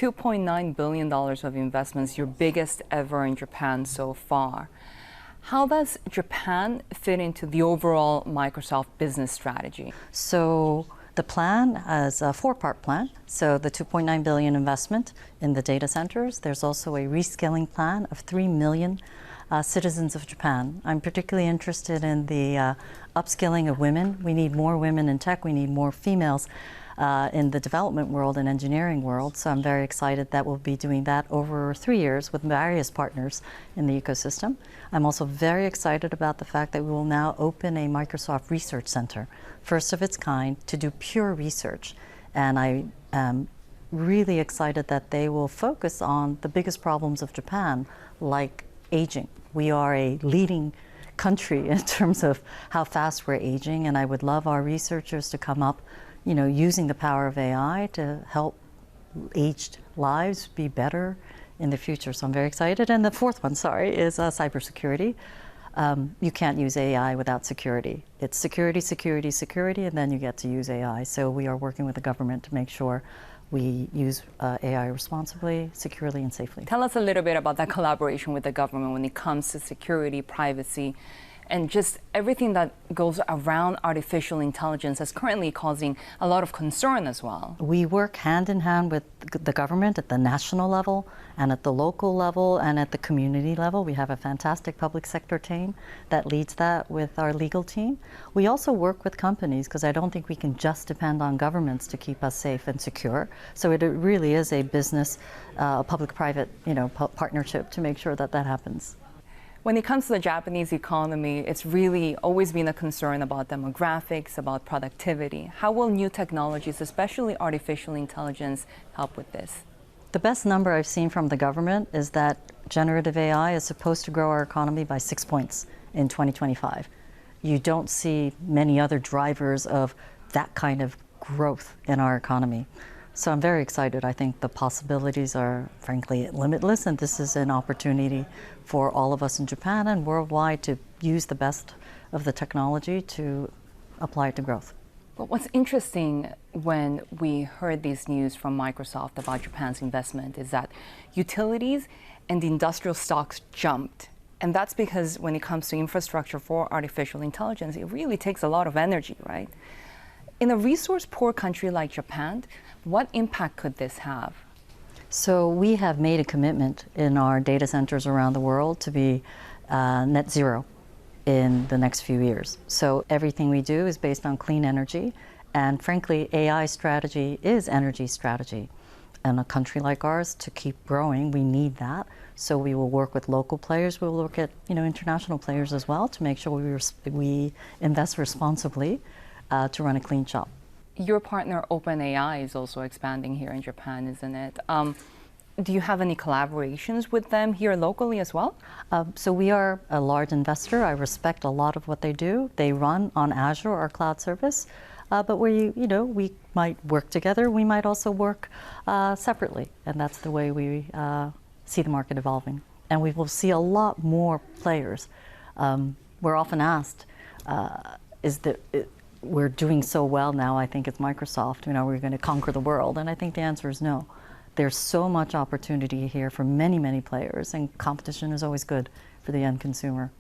$2.9 billion of investments, your biggest ever in Japan so far. How does Japan fit into the overall Microsoft business strategy? So the plan is a four-part plan. So the $2.9 billion investment in the data centers. There's also a reskilling plan of 3 million citizens of Japan. I'm particularly interested in the upskilling of women. We need more women in tech. We need more females in the development world and engineering world. So I'm very excited that we'll be doing that over 3 years with various partners in the ecosystem. I'm also very excited about the fact that we will now open a Microsoft Research Center, first of its kind, to do pure research. And I am really excited that they will focus on the biggest problems of Japan, like aging. We are a leading country in terms of how fast we're aging, and I would love our researchers to come up, using the power of AI to help aged lives be better in the future. So I'm very excited. And the fourth one, is cybersecurity. You can't use AI without security. It's security, security, security, and then you get to use AI. So we are working with the government to make sure we use AI responsibly, securely, and safely. Tell us a little bit about that collaboration with the government when it comes to security, privacy, and just everything that goes around artificial intelligence that's currently causing a lot of concern as well. We work hand in hand with the government at the national level and at the local level and at the community level. We have a fantastic public sector team that leads that with our legal team. We also work with companies because I don't think we can just depend on governments to keep us safe and secure. So it really is a business, public-private, partnership to make sure that that happens. When it comes to the Japanese economy, it's really always been a concern about demographics, about productivity. How will new technologies, especially artificial intelligence, help with this? The best number I've seen from the government is that generative AI is supposed to grow our economy by 6 points in 2025. You don't see many other drivers of that kind of growth in our economy. So I'm very excited. I think the possibilities are, frankly, limitless, and this is an opportunity for all of us in Japan and worldwide to use the best of the technology to apply it to growth. But what's interesting when we heard these news from Microsoft about Japan's investment is that utilities and industrial stocks jumped. And that's because when it comes to infrastructure for artificial intelligence, it really takes a lot of energy, right? In a resource-poor country like Japan, what impact could this have? So we have made a commitment in our data centers around the world to be net zero in the next few years. So everything we do is based on clean energy, and frankly, AI strategy is energy strategy. And a country like ours, to keep growing, we need that. So we will work with local players. We will look at international players as well to make sure we invest responsibly to run a clean shop. Your partner OpenAI is also expanding here in Japan, isn't it? Do you have any collaborations with them here locally as well? So we are a large investor. I respect a lot of what they do. They run on Azure, our cloud service. But we might work together. We might also work separately, and that's the way we see the market evolving. And we will see a lot more players. We're often asked, we're doing so well now, I think it's Microsoft, we're going to conquer the world. And I think the answer is no. There's so much opportunity here for many, many players, and competition is always good for the end consumer.